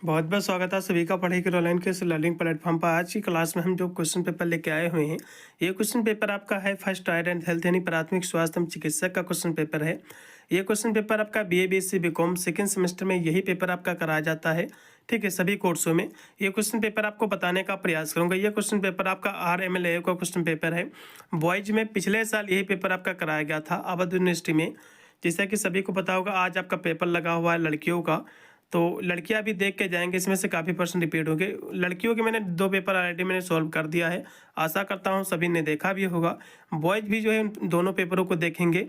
बहुत बहुत स्वागत है सभी का पढ़ाई के ऑनलाइन के इस लर्निंग प्लेटफॉर्म पर। आज की क्लास में हम जो क्वेश्चन पेपर लेके आए हुए हैं, ये क्वेश्चन पेपर आपका है फर्स्ट एड एंड हेल्थ यानी प्राथमिक स्वास्थ्य एवं चिकित्सक का क्वेश्चन पेपर है। ये क्वेश्चन पेपर आपका BA BSc BCom second semester में यही पेपर आपका कराया जाता है। ठीक है, सभी कोर्सों में ये क्वेश्चन पेपर आपको बताने का प्रयास करूंगा। ये क्वेश्चन पेपर आपका RMLA का क्वेश्चन पेपर है। बॉयज में पिछले साल यही पेपर आपका कराया गया था अवध यूनिवर्सिटी में। जैसा कि सभी को पता होगा, आज आपका पेपर लगा हुआ है लड़कियों का, तो लड़कियां भी देख के जाएंगे, इसमें से काफ़ी % रिपीट होंगे। लड़कियों के मैंने 2 पेपर ऑलरेडी मैंने सॉल्व कर दिया है, आशा करता हूं सभी ने देखा भी होगा। बॉयज़ भी जो है उन दोनों पेपरों को देखेंगे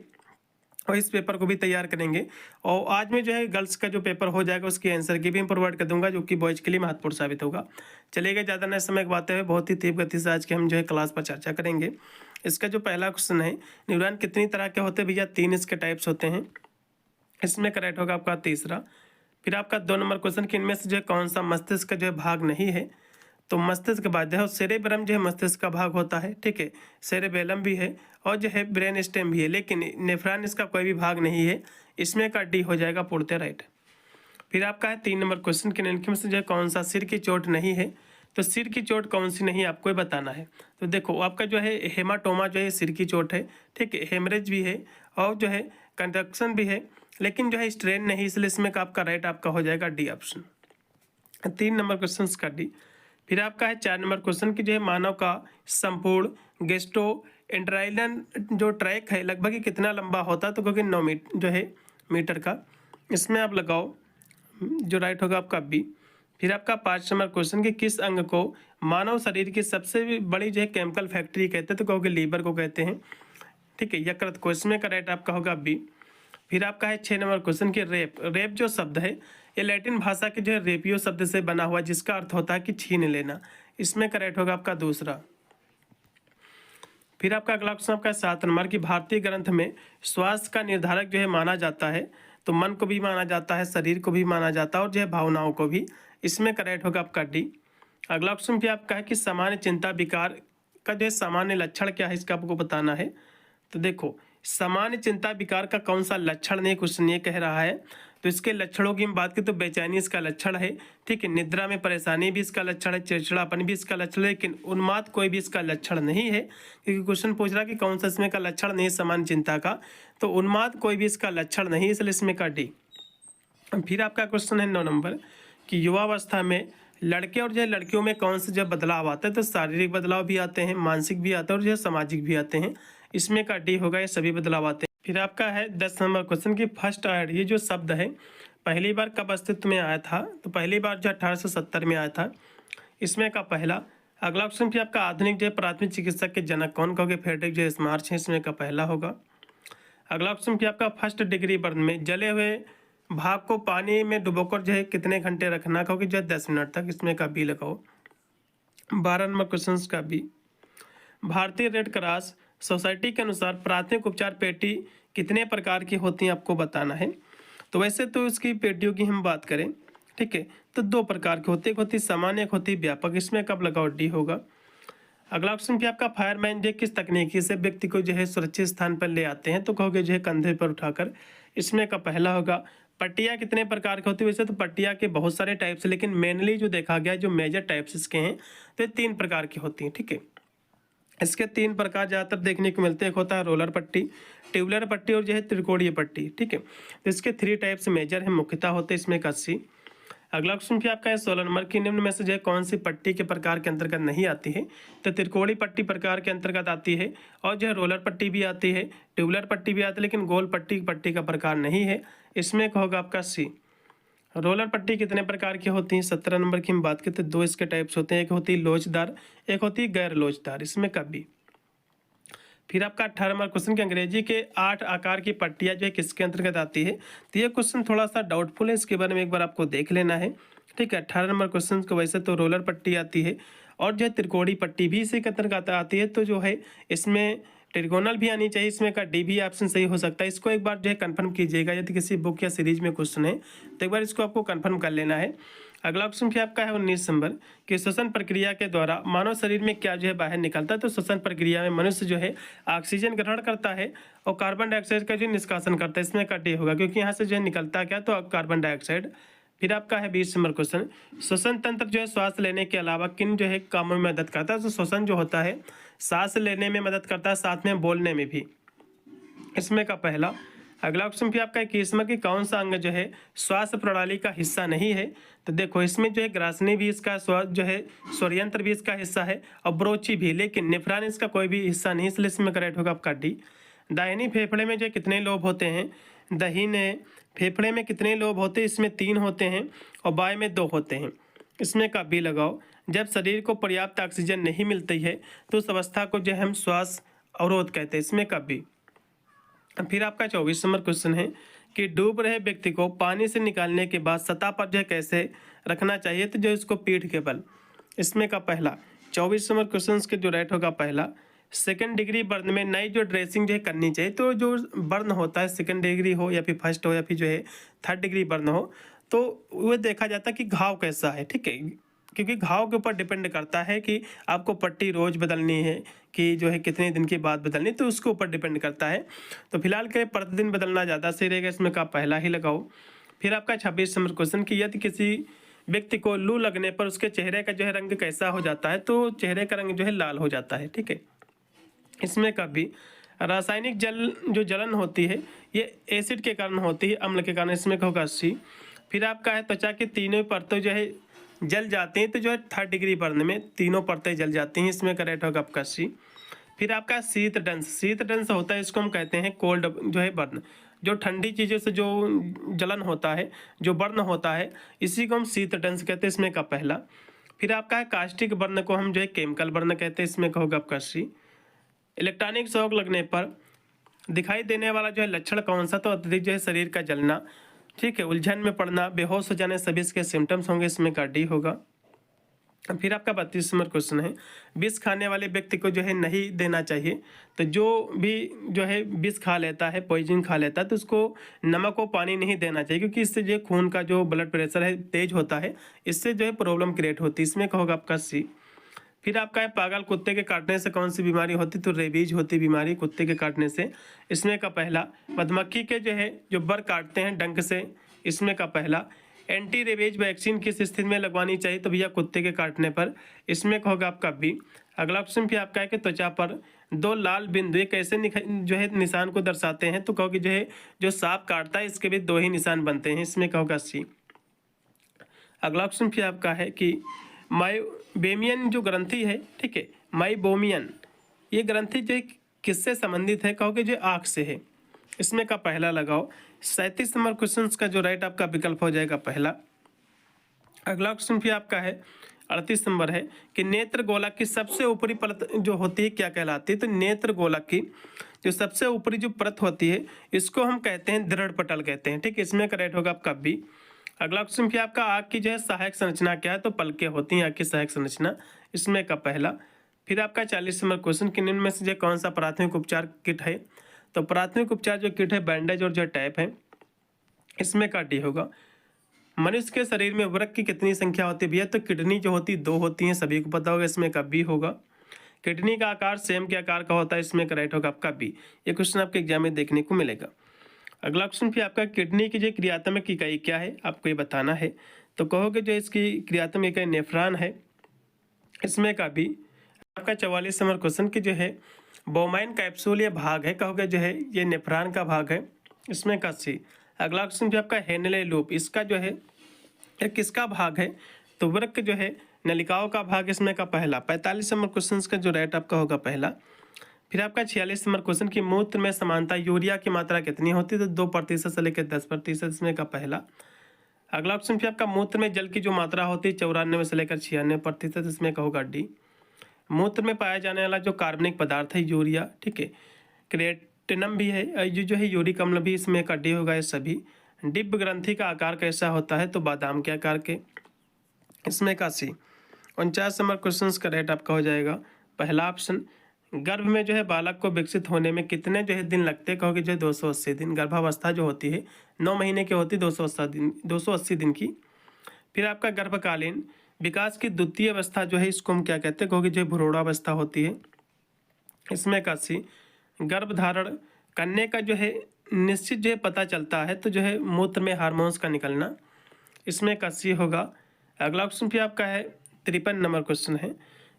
और इस पेपर को भी तैयार करेंगे। और आज में जो है गर्ल्स का जो पेपर हो जाएगा उसकी आंसर की भी मैं प्रोवाइड कर दूंगा, जो कि बॉयज़ के लिए महत्वपूर्ण साबित होगा। चलिएगा ज़्यादा न समय गवाते हुए बहुत ही तीव्र गति से आज के हम जो है क्लास पर चर्चा करेंगे। इसका जो पहला क्वेश्चन है, न्यूरॉन कितनी तरह के होते हैं भैया? 3 इसके टाइप्स होते हैं। इसमें करेक्ट होगा आपका तीसरा। फिर आपका 2 नंबर क्वेश्चन कि इनमें से जो है कौन सा मस्तिष्क का जो है भाग नहीं है? तो मस्तिष्क के बाद जो है सेरेब्रम जो है मस्तिष्क का भाग होता है। ठीक है, सेरेबेलम भी है और जो है ब्रेन स्टेम भी है, लेकिन नेफ्रॉन इसका कोई भी भाग नहीं है। इसमें का डी हो जाएगा पूर्णतः राइट। फिर आपका है 3 नंबर क्वेश्चन कि निम्नलिखित में से जो है कौन सा सिर की चोट नहीं है? तो सिर की चोट कौन सी नहीं है आपको बताना है। तो देखो आपका जो है हेमाटोमा जो है सिर की चोट है। ठीक है, हेमरेज भी है और जो है कंडक्शन भी है, लेकिन जो है स्ट्रेन नहीं, इसलिए इसमें का आपका राइट आपका हो जाएगा डी ऑप्शन। 3 नंबर क्वेश्चन का डी। फिर आपका है 4 नंबर क्वेश्चन की जो है मानव का संपूर्ण गेस्टो एंट्राइलन जो ट्रैक है लगभग ही कितना लंबा होता है? तो क्योंकि 9 मीटर जो है मीटर का, इसमें आप लगाओ जो राइट होगा आपका बी। फिर आपका 5 नंबर क्वेश्चन कि किस अंग को मानव शरीर की सबसे बड़ी जो है केमिकल फैक्ट्री कहते हैं? तो कहोगे लीवर को कहते हैं। ठीक है, यकृत को, इसमें का राइट आपका होगा बी। फिर आपका है 6 नंबर क्वेश्चन कि रेप रेप जो शब्द है ये लैटिन भाषा के जो है रेपियो शब्द से बना हुआ है, जिसका अर्थ होता है कि छीन लेना। इसमें करेक्ट होगा आपका दूसरा। फिर आपका अगला क्वेश्चन आपका 7 नंबर की भारतीय ग्रंथ में स्वास्थ्य का निर्धारक जो है माना जाता है, तो मन को भी माना जाता है, शरीर को भी माना जाता है और जो है भावनाओं को भी। इसमें करेक्ट होगा आपका डी। अगला क्वेश्चन भी आपका है कि सामान्य चिंता विकार का जो है सामान्य लक्षण क्या है? इसका आपको बताना है। तो देखो सामान्य चिंता विकार का कौन सा लक्षण नहीं क्वेश्चन ये कह रहा है। तो इसके लक्षणों की हम बात करें तो बेचैनी इसका लक्षण है। ठीक है, निद्रा में परेशानी भी इसका लक्षण है, चिड़चिड़ापन भी इसका लक्षण है, लेकिन उन्माद कोई भी इसका लक्षण नहीं है। क्योंकि क्वेश्चन पूछ रहा है कि कौन सा इसमें का लक्षण नहीं है सामान्य चिंता का, तो उन्माद कोई भी इसका लक्षण नहीं, इसलिए इसमें का डी। फिर आपका क्वेश्चन है 9 नंबर कि युवावस्था में लड़के और जो है लड़कियों में कौन से जब बदलाव आते हैं? तो शारीरिक बदलाव भी आते हैं, मानसिक भी आते हैं और जो है सामाजिक भी आते हैं। इसमें का डी होगा, ये सभी बदलाव आते हैं। फिर आपका है 10 नंबर क्वेश्चन की फर्स्ट एड ये जो शब्द है पहली बार कब अस्तित्व में आया था? तो पहली बार जो 1870 में आया था। इसमें का पहला। अगला क्वेश्चन फिर आपका आधुनिक जो है प्राथमिक चिकित्सक के जनक कौन कहोगे? फ्रेडरिक जो स्मार्च है, इसमें का पहला होगा। अगला क्वेश्चन फिर आपका फर्स्ट डिग्री बर्न में जले हुए भाग को पानी में डुबोकर जो है कितने घंटे रखना कहोगे? जो है 10 मिनट तक। इसमें का बी लगाओ। 12 नंबर क्वेश्चन का बी। भारतीय रेड क्रॉस सोसाइटी के अनुसार प्राथमिक उपचार पेटी कितने प्रकार की होती हैं आपको बताना है। तो वैसे तो इसकी पेटियों की हम बात करें, ठीक है, तो 2 प्रकार की होती है, एक होती सामान्य, एक होती व्यापक। इसमें कब लगाओ डी होगा। अगला क्वेश्चन भी आपका फायरमैन जो किस तकनीकी से व्यक्ति को जो है सुरक्षित स्थान पर ले आते हैं? तो कहोगे जो है कंधे पर उठाकर। इसमें का पहला होगा। पट्टियाँ कितने प्रकार की होती है? वैसे तो पट्टियाँ के बहुत सारे टाइप्स, लेकिन मेनली जो देखा गया जो मेजर टाइप्स इसके हैं तो ये 3 प्रकार की होती हैं। ठीक है, इसके 3 प्रकार ज़्यादातर देखने को मिलते हैं। एक होता है रोलर पट्टी, ट्यूबुलर पट्टी और जो है त्रिकोणीय पट्टी। ठीक है, तो इसके 3 टाइप्स मेजर हैं, मुख्यतः होते हैं इसमें 80। अगला क्वेश्चन भी आपका है 16 नंबर की निम्न में से जो है कौन सी पट्टी के प्रकार के अंतर्गत नहीं आती है? तो त्रिकोणीय पट्टी प्रकार के अंतर्गत आती है और जो है रोलर पट्टी भी आती है, ट्यूबुलर पट्टी भी आती है, लेकिन गोल पट्टी का प्रकार नहीं है। इसमें होगा आपका सी। रोलर पट्टी कितने प्रकार की होती हैं? 17 नंबर की हम बात करते हैं 2 इसके टाइप्स होते हैं, एक होती है लोचदार, एक होती है गैर लोचदार। इसमें कभी। फिर आपका 18 नंबर क्वेश्चन की अंग्रेजी के 8 आकार की पट्टियाँ जो है किसके अंतर्गत आती है? तो ये क्वेश्चन थोड़ा सा डाउटफुल है, इसके बारे में एक बार आपको देख लेना है। ठीक है, 18 नंबर क्वेश्चन को वैसे तो रोलर पट्टी आती है और जो है त्रिकोणीय पट्टी भी इसी के अंतर्गत आती है, तो जो है इसमें ट्रिगोनल भी आनी चाहिए। इसमें का डी भी ऑप्शन सही हो सकता है। इसको एक बार जो है कंफर्म कीजिएगा, यदि किसी बुक या सीरीज में क्वेश्चन है तो एक बार इसको आपको कंफर्म कर लेना है। अगला क्वेश्चन भी आपका है 19 नंबर कि श्वसन प्रक्रिया के द्वारा मानव शरीर में क्या जो है बाहर निकलता है? तो श्वसन प्रक्रिया में मनुष्य जो है ऑक्सीजन ग्रहण करता है और कार्बन डाइऑक्साइड का जो निष्कासन करता है। इसमें का डी होगा, क्योंकि यहाँ से जो है निकलता क्या तो कार्बन डाइऑक्साइड। फिर आपका है 20 नंबर क्वेश्चन, श्वसन तंत्र जो है श्वास लेने के अलावा किन जो है कामों में मदद करता है? तो श्वसन जो होता है सांस लेने में मदद करता है, साथ में बोलने में भी। इसमें का पहला। अगला क्वेश्चन भी आपका 21वां कि कौन सा अंग जो है श्वास प्रणाली का हिस्सा नहीं है? तो देखो इसमें जो है ग्रासनी भी इसका श्वास जो है स्वरयंत्र भी इसका हिस्सा है और ब्रोची भी, लेकिन नेफ्रॉन इसका कोई भी हिस्सा नहीं, इसलिए इसमें करेक्ट होगा आपका डी। दाहिनी फेफड़े में जो कितने लोब होते हैं? दाहिने फेफड़े में कितने लोब होते हैं? इसमें 3 होते हैं और बाएं में 2 होते हैं। इसमें का बी लगाओ। जब शरीर को पर्याप्त ऑक्सीजन नहीं मिलती है तो उस अवस्था को जो है हम श्वास अवरोध कहते हैं। इसमें का बी। फिर आपका 24 नंबर क्वेश्चन है कि डूब रहे व्यक्ति को पानी से निकालने के बाद सतह पर जो है कैसे रखना चाहिए? तो जो इसको पीठ के बल। इसमें का पहला। 24 नंबर क्वेश्चन के जो राइट होगा पहला। सेकंड डिग्री बर्न में नई जो ड्रेसिंग जो है करनी चाहिए, तो जो बर्न होता है सेकंड डिग्री हो या फिर फर्स्ट हो या फिर जो है थर्ड डिग्री बर्न हो, तो वो देखा जाता है कि घाव कैसा है, ठीक है, क्योंकि घाव के ऊपर डिपेंड करता है कि आपको पट्टी रोज बदलनी है कि जो है कितने दिन के बाद बदलनी, तो उसके ऊपर डिपेंड करता है। तो फिलहाल के प्रतिदिन बदलना ज़्यादा सही रहेगा, इसमें का पहला ही लगाओ। फिर आपका 26 नंबर क्वेश्चन कि यदि किसी व्यक्ति को लू लगने पर उसके चेहरे का जो है रंग कैसा हो जाता है? तो चेहरे का रंग जो है लाल हो जाता है, ठीक है। इसमें का भी। रासायनिक जलन होती है ये एसिड के कारण होती है, अम्ल के कारण, इसमें का होगा सी। फिर आपका है त्वचा की तीनों परतें जो है जल जाती हैं, तो जो है थर्ड डिग्री बर्न में तीनों परतें जल जाती हैं, इसमें करेक्ट होगा आपका सी। फिर आपका शीत दंश होता है, इसको हम कहते हैं कोल्ड जो है बर्न, जो ठंडी चीज़ों से जो जलन होता है, जो बर्न होता है, इसी को हम शीत दंश कहते हैं, इसमें का पहला। फिर आपका है कास्टिक बर्न को हम जो है केमिकल बर्न कहते हैं, इसमें का होगा आपका सी। इलेक्ट्रॉनिक शॉक लगने पर दिखाई देने वाला जो है लक्षण कौन सा? तो अत्यधिक जो है शरीर का जलना, ठीक है, उलझन में पड़ना, बेहोश हो जाने, सभी इसके सिम्टम्स होंगे, इसमें का डी होगा। फिर आपका 32 नंबर क्वेश्चन है विष खाने वाले व्यक्ति को जो है नहीं देना चाहिए। तो जो भी जो है विष खा लेता है, पॉइजन खा लेता है, तो उसको नमक और पानी नहीं देना चाहिए, क्योंकि इससे जो खून का जो ब्लड प्रेशर है तेज होता है, इससे जो है प्रॉब्लम क्रिएट होती है, इसमें कहोगा आपका सी। फिर आपका है पागल कुत्ते के काटने से कौन सी बीमारी होती? तो रेबीज होती बीमारी कुत्ते के काटने से, इसमें का पहला। मधुमक्खी के जो है जो बर काटते हैं डंक से, इसमें का पहला। एंटी रेबीज वैक्सीन किस स्थिति में लगवानी चाहिए? तो भैया कुत्ते के काटने पर, इसमें का होगा आपका बी। अगला ऑप्शन भी आपका है कि त्वचा पर 2 लाल बिंदु कैसे जो है निशान को दर्शाते हैं? तो कहोगे जो है जो सांप काटता है इसके भी 2 ही निशान बनते हैं, इसमें का होगा सी। अगला ऑप्शन भी आपका है कि माइबोमियन जो ग्रंथि है, ठीक है, माइबोमियन, ये ग्रंथि जो किससे संबंधित है? कहोगे जो आँख से है, इसमें का पहला लगाओ। 37 नंबर क्वेश्चन का जो राइट आपका विकल्प हो जाएगा पहला। अगला क्वेश्चन भी आपका है 38 नंबर है कि नेत्र गोलक की सबसे ऊपरी परत जो होती है क्या कहलाती है? तो नेत्र गोलक की जो सबसे ऊपरी जो परत होती है इसको हम कहते हैं दृढ़ पटल कहते हैं, ठीक है, इसमें करेक्ट होगा आपका बी। अगला क्वेश्चन भी आपका आँख की जो है सहायक संरचना क्या है? तो पलकें होती हैं आँख की सहायक संरचना, इसमें का पहला। फिर आपका 40 नंबर क्वेश्चन कि निम्न में से जो कौन सा प्राथमिक उपचार किट है? तो प्राथमिक उपचार जो किट है बैंडेज और जो टैप है, इसमें का डी होगा। मनुष्य के शरीर में वृक्क की कितनी संख्या होती है भैया? तो किडनी जो होती 2 होती हैं, सभी को पता होगा, इसमें का बी होगा। किडनी का आकार सेम के आकार का होता है, इसमें करेक्ट होगा आपका बी। ये क्वेश्चन आपके एग्जाम में देखने को मिलेगा। अगला क्वेश्चन भी आपका किडनी की जो क्रियात्मक इकाई क्या है आपको ये बताना है। तो कहोगे जो इसकी क्रियात्मक इकाई नेफ्रॉन है, इसमें का भी। आपका 44 नंबर क्वेश्चन की जो है बोमाइन कैप्सूल ये भाग है, कहोगे जो है ये नेफ्रॉन का भाग है, इसमें का सी। अगला क्वेश्चन भी आपका हेनले लूप, इसका जो है ये किसका भाग है? तो वृक्क जो है नलिकाओं का भाग, इसमें का पहला। 45 नंबर क्वेश्चन का जो राइट आपका होगा पहला। फिर आपका 46 नंबर क्वेश्चन की मूत्र में समानता यूरिया की मात्रा कितनी होती है? तो 2% से लेकर 10%, इसमें का पहला। अगला ऑप्शन फिर आपका मूत्र में जल की जो मात्रा होती है 94 से लेकर 96%, इसमें का होगा डी। मूत्र में पाया जाने वाला जो कार्बनिक पदार्थ है यूरिया, ठीक है, क्रिएटिनम भी है, ये जो है यूरिक अम्ल भी, इसमें का डी होगा। ये सभी। डिब्ब ग्रंथि का आकार कैसा होता है? तो बादाम के आकार के, इसमें का सी। 49 नंबर क्वेश्चन का राइट आपका हो जाएगा पहला ऑप्शन। गर्भ में जो है बालक को विकसित होने में कितने जो है दिन लगते हैं? कहोगे जो है 280 दिन। गर्भावस्था जो होती है 9 महीने की होती है, 280 दिन की। फिर आपका गर्भकालीन विकास की द्वितीय अवस्था जो है इसको हम क्या कहते हैं? कहोगे जो है भ्रूणावस्था होती है, इसमें का सी। गर्भधारण करने का जो है निश्चित जो है पता चलता है, तो जो है मूत्र में हार्मोन्स का निकलना, इसमें का सी होगा। अगला क्वेश्चन भी आपका है 53 नंबर क्वेश्चन है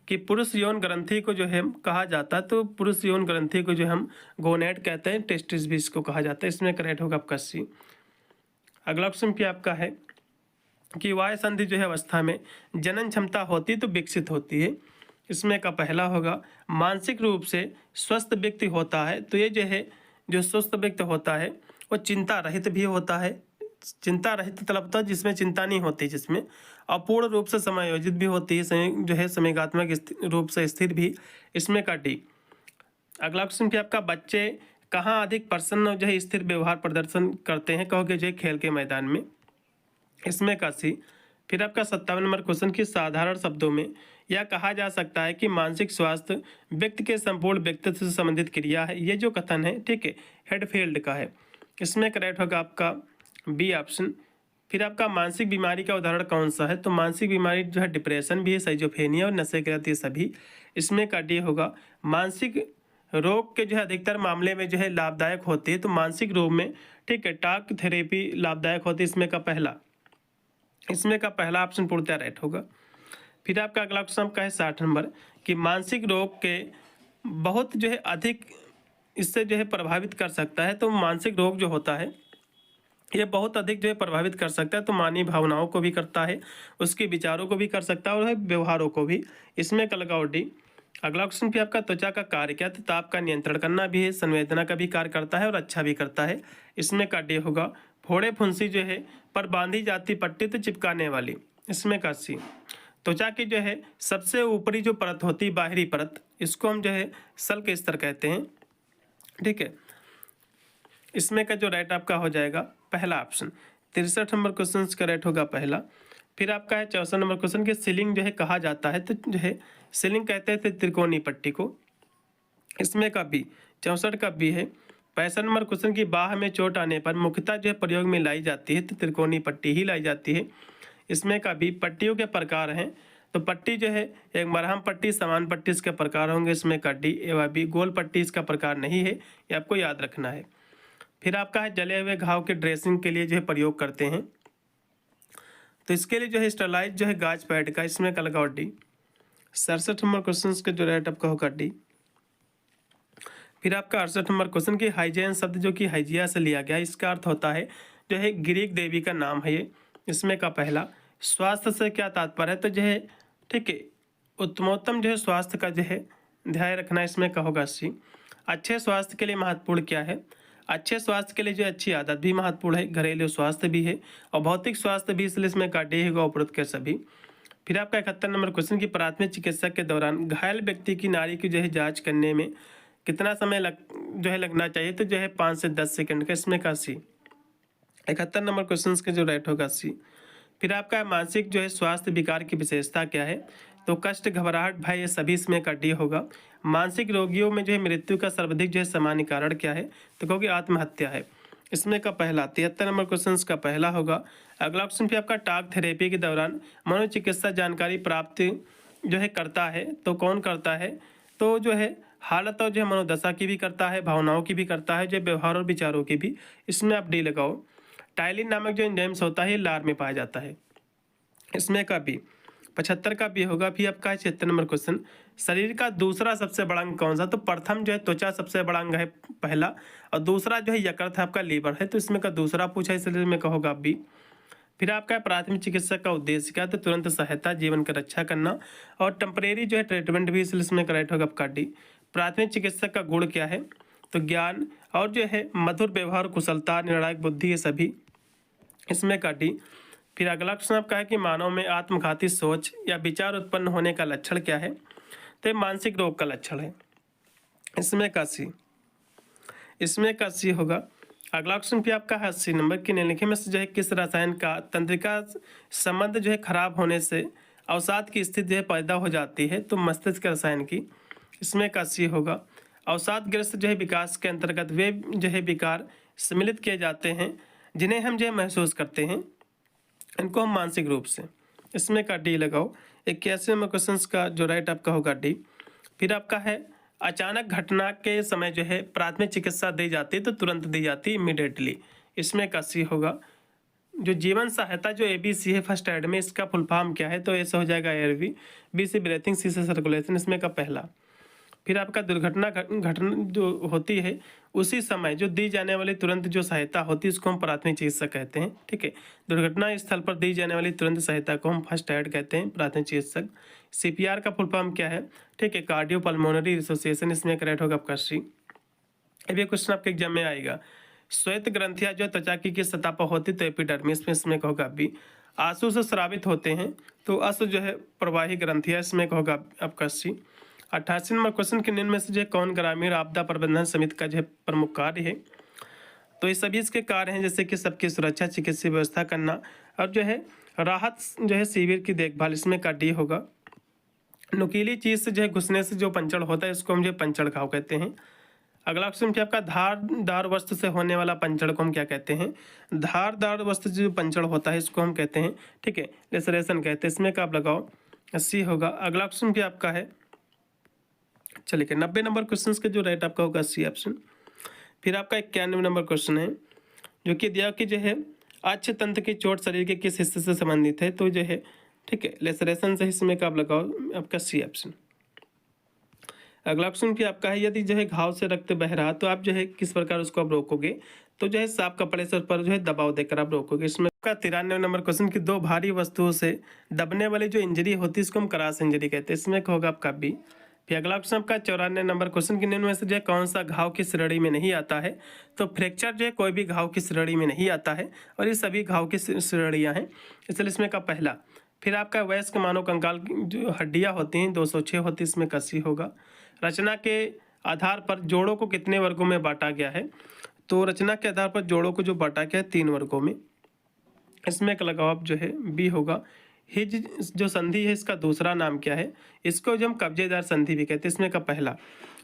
कि पुरुष यौन ग्रंथि को जो है कहा जाता है, तो पुरुष यौन ग्रंथि को जो हम गोनेड कहते हैं, टेस्टिस भी इसको कहा जाता है। इसमें करेक्ट होगा आपका सी। अगला क्वेश्चन भी आपका है कि वाय संधि जो है अवस्था में जनन क्षमता होती है तो विकसित होती है। इसमें का पहला होगा मानसिक रूप से स्वस्थ व्यक्ति होता है, तो ये जो है जो स्वस्थ व्यक्ति होता है वो चिंता रहित भी होता है। चिंता रहित मतलब होता है जिसमें चिंता नहीं होती, जिसमें अपूर्ण रूप से समायोजित भी होती है, जो है संवेगात्मक रूप से स्थिर भी। इसमें का डी। अगला क्वेश्चन भी आपका बच्चे कहाँ अधिक प्रसन्न जो है स्थिर व्यवहार प्रदर्शन करते हैं, कहोगे जो खेल के मैदान में। इसमें का सी। फिर आपका 57 नंबर क्वेश्चन की साधारण शब्दों में यह कहा जा सकता है कि मानसिक स्वास्थ्य व्यक्ति के संपूर्ण व्यक्तित्व से संबंधित क्रिया है। ये जो कथन है, ठीक है, हेडफील्ड का है। इसमें करेक्ट होगा आपका बी ऑप्शन। फिर आपका मानसिक बीमारी का उदाहरण कौन सा है, तो मानसिक बीमारी जो है डिप्रेशन भी है, साइजोफ्रेनिया और नशे के रहती है सभी। इसमें का डी होगा मानसिक रोग के जो है अधिकतर मामले में जो है लाभदायक होती है, तो मानसिक रोग में, ठीक है, टॉक थेरेपी लाभदायक होती है। इसमें का पहला ऑप्शन पूर्णतः राइट होगा। फिर आपका अगला क्वेश्चन का है 60 नंबर कि मानसिक रोग के बहुत जो है अधिक इससे जो है प्रभावित कर सकता है, तो मानसिक रोग जो होता है ये बहुत अधिक जो है प्रभावित कर सकता है, तो मानवीय भावनाओं को भी करता है, उसके विचारों को भी कर सकता है और व्यवहारों को भी। इसमें का लगाओ डी। अगला क्वेश्चन भी आपका त्वचा का कार्य क्या, तो ताप का नियंत्रण करना भी है, संवेदना का भी कार्य करता है और अच्छा भी करता है। इसमें का डी होगा फोड़े फुंसी जो है पर बांधी जाती पट्टी तो चिपकाने वाली। इसमें का सी। त्वचा की जो है सबसे ऊपरी जो परत होती है, बाहरी परत, इसको हम जो है शल्क स्तर कहते हैं, ठीक है। इसमें का जो राइट आपका हो जाएगा पहला ऑप्शन। 63 नंबर क्वेश्चन का राइट होगा पहला। फिर आपका है 64 नंबर क्वेश्चन की सीलिंग जो है कहा जाता है, तो जो है सीलिंग कहते थे त्रिकोणीय पट्टी को। इसमें का बी। 64 का बी है। 65 नंबर क्वेश्चन की बाह में चोट आने पर मुख्यतः जो है प्रयोग में लाई जाती है, तो त्रिकोणीय पट्टी ही लाई जाती है। इसमें का भी पट्टियों के प्रकार हैं, तो पट्टी जो है एक मरहम पट्टी, समान पट्टी इसके प्रकार होंगे। इसमें का डी एवं बी। गोल पट्टी इसका प्रकार नहीं है, ये आपको याद रखना है। फिर आपका है जले हुए घाव के ड्रेसिंग के लिए जो है प्रयोग करते हैं, तो इसके लिए जो है स्टरलाइज जो है गाज पैड का। इसमें का लगाओ डी। 67 नंबर क्वेश्चन का जो राइट आपका होगा डी। फिर आपका 68 नंबर क्वेश्चन की हाइजेन शब्द जो कि हाइजिया से लिया गया, इसका अर्थ होता है जो है ग्रीक देवी का नाम है ये। इसमें का पहला स्वास्थ्य से क्या तात्पर्य है, तो जो है, ठीक है, उत्तमोत्तम जो है स्वास्थ्य का जो है ध्यान रखना। इसमें का होगा सी। अच्छे स्वास्थ्य के लिए महत्वपूर्ण क्या है, अच्छे स्वास्थ्य के लिए जो अच्छी आदत भी महत्वपूर्ण है, घरेलू स्वास्थ्य भी है और भौतिक स्वास्थ्य भी, इसलिए इसमें का डी होगा उपरोक्त के सभी। फिर आपका 71 नंबर क्वेश्चन की प्राथमिक चिकित्सा के दौरान घायल व्यक्ति की नाड़ी की जो है जाँच करने में कितना समय लगना चाहिए, तो जो है 5 से 10 सेकंड का। इसमें का सी। 71 नंबर क्वेश्चन के जो राइट होगा सी। फिर आपका मानसिक जो है स्वास्थ्य विकार की विशेषता क्या है, तो कष्ट, घबराहट, भय, ये सभी इसमें का डी होगा। मानसिक रोगियों में जो है मृत्यु का सर्वाधिक जो है सामान्य कारण क्या है, तो क्योंकि आत्महत्या है। इसमें का पहला 73 नंबर क्वेश्चन का पहला होगा। अगला क्वेश्चन भी आपका टॉक थेरेपी के दौरान मनोचिकित्सा जानकारी प्राप्त जो है करता है, तो कौन करता है, तो जो है हालत और जो है मनोदशा की भी करता है, भावनाओं की भी करता है, जो व्यवहार और विचारों की भी। इसमें आप डी लगाओ। टाइलिन नामक जो एंजाइम्स होता है लार में पाया जाता है। इसमें का बी। 75 का बी होगा। फिर आपका है 76 नंबर क्वेश्चन, शरीर का दूसरा सबसे बड़ा अंग कौन सा, तो प्रथम जो है त्वचा सबसे बड़ा अंग है पहला, और दूसरा जो है यकृत है आपका लीवर है, तो इसमें का दूसरा पूछा, इसलिए में कहोगा बी। फिर आपका प्राथमिक चिकित्सक का उद्देश्य क्या, तो तुरंत सहायता, जीवन की रक्षा करना और टेम्परेरी जो है ट्रीटमेंट भी, इसलिए इसमें करेक्ट होगा आपका डी। प्राथमिक चिकित्सक का गुण क्या है, तो ज्ञान और जो है मधुर व्यवहार, कुशलता, निर्णायक बुद्धि, ये सभी। इसमें का डी। फिर अगला क्वेश्चन आपका है कि मानव में आत्मघाती सोच या विचार उत्पन्न होने का लक्षण क्या है, तो मानसिक रोग का लक्षण है। इसमें का सी। इसमें का सी होगा। अगला क्वेश्चन भी आपका है 80 नंबर की निम्नलिखित में से जो है किस रसायन का तंत्रिका संबंध जो है खराब होने से अवसाद की स्थिति जो है पैदा हो जाती है, तो मस्तिष्क रसायन की। इसमें का सी होगा। अवसादग्रस्त जो है विकास के अंतर्गत वे जो है विकार सम्मिलित किए जाते हैं जिन्हें हम जो है महसूस करते हैं, इनको हम मानसिक रूप से। इसमें का डी लगाओ। 81 नंबर क्वेश्चन का जो राइट आपका होगा डी। फिर आपका है अचानक घटना के समय जो है प्राथमिक चिकित्सा दी जाती है, तो तुरंत दी जाती है, इमीडिएटली। इसमें का सी होगा। जो जीवन सहायता जो ABC है फर्स्ट एड में, इसका फुल फॉर्म क्या है? तो ऐसा हो जाएगा ARV, B से ब्रीथिंग, C से सर्कुलेशन, इसमें का पहला। फिर आपका दुर्घटना घटना जो होती है उसी समय जो दी जाने वाली तुरंत जो सहायता होती है उसको हम प्राथमिक चिकित्सा कहते हैं, ठीक है। दुर्घटना स्थल पर दी जाने वाली तुरंत सहायता को हम फर्स्ट एड कहते हैं, प्राथमिक चिकित्सक। CPR का फुल फॉर्म क्या है? ठीक है, कार्डियो पल्मोनरी रिसोसिएशन, इसमें करेक्ट होगा आपका C। अब ये क्वेश्चन आपके एग्जाम में आएगा, श्वेत ग्रंथियां जो त्वचा की किस सतह पर होती तो एपिडर्मिस में, इसमें होगा B। आंसू से स्रावित होते हैं तो अश्रु जो है प्रवाही ग्रंथियां, इसमें होगा आपका C। 88 नंबर क्वेश्चन के निम्न में से जो है कौन ग्रामीण आपदा प्रबंधन समिति का जो है प्रमुख कार्य है? तो ये सभी इसके कार्य हैं, जैसे कि सबकी सुरक्षा, चिकित्सीय व्यवस्था करना और जो है राहत जो है शिविर की देखभाल, इसमें का D होगा। नुकीली चीज से जो है घुसने से जो पंचड़ होता है इसको हम जो पंचड़ घाव कहते हैं। अगला क्वेश्चन क्या आपका, धारदार वस्तु से होने वाला पंचड़ को हम क्या कहते हैं? धारदार वस्तु से जो पंचड़ होता है इसको हम कहते हैं, ठीक है, लेसरेशन कहते हैं, इसमें का आप लगाओ C होगा। अगला क्वेश्चन भी आपका है, चलिए 90 नंबर क्वेश्चन के जो राइट आपका होगा C ऑप्शन। फिर आपका 91 नंबर क्वेश्चन है जो कि दिया कि जो है अक्ष तंत्र की चोट शरीर के किस हिस्से से संबंधित है? तो जो है, ठीक है, लेसरेशन से, इसमें का आप लगाओ आपका C ऑप्शन। अगला क्वेश्चन भी आपका है, यदि जो है घाव से रक्त बह रहा तो आप जो है किस प्रकार उसको आप रोकोगे? तो जो है साफ कपड़े से उस पर जो है दबाव देकर आप रोकोगे। इसमें का 93 नंबर क्वेश्चन की दो भारी वस्तुओं से दबने वाली जो इंजरी होती है इसको हम क्रॉस इंजरी कहते हैं, इसमें होगा आपका B। फिर अगला क्वेश्चन आपका 94 नंबर क्वेश्चन के निम्न में से जो है कौन सा घाव की श्रेणी में नहीं आता है? तो फ्रैक्चर जो है कोई भी घाव की श्रेणी में नहीं आता है और ये सभी घाव की श्रेणियाँ हैं, इसलिए इसमें का पहला। फिर आपका वयस्क मानव कंकाल की जो हड्डियाँ होती हैं 206 होती है, इसमें का C होगा। रचना के आधार पर जोड़ों को कितने वर्गों में बांटा गया है? तो रचना के आधार पर जोड़ों को जो बांटा गया है 3 वर्गों में, इसमें का लगाव आप जो है B होगा। हिज जो संधि है इसका दूसरा नाम क्या है? इसको जो हम कब्जेदार संधि भी कहते हैं, इसमें का पहला।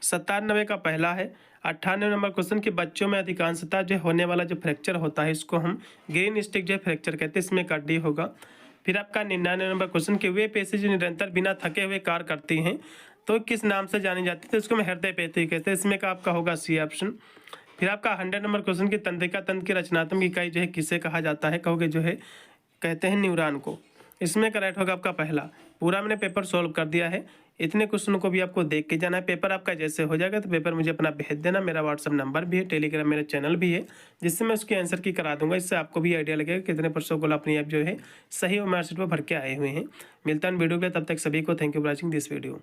97 का पहला है। 98 नंबर क्वेश्चन के बच्चों में अधिकांशतः जो होने वाला जो फ्रैक्चर होता है इसको हम ग्रीन स्टिक जो फ्रैक्चर कहते हैं, इसमें का D होगा। फिर आपका 99 नंबर क्वेश्चन के वे पेशी जो निरंतर बिना थके हुए कार्य करती हैं तो किस नाम से जानी जाती है? तो इसको हम हृदय पेशी कहते हैं, इसमें का आपका होगा C ऑप्शन। फिर आपका 100 नंबर क्वेश्चन की तंत्रिका तंत्र की रचनात्मक इकाई जो है किसे कहा जाता है? कहोगे जो है कहते हैं न्यूरॉन को, इसमें करेक्ट होगा आपका पहला। पूरा मैंने पेपर सॉल्व कर दिया है, इतने क्वेश्चनों को भी आपको देख के जाना है। पेपर आपका जैसे हो जाएगा तो पेपर मुझे अपना भेज देना, मेरा व्हाट्सअप नंबर भी है, टेलीग्राम मेरा चैनल भी है, जिससे मैं उसके आंसर की करा दूंगा। इससे आपको भी आइडिया लगेगा कितने परसेंट को अपनी ऐप जो है सही मार्कशीट पर भर के आए हुए हैं। मिलता है वीडियो के, तब तक सभी को thank you for watching this video.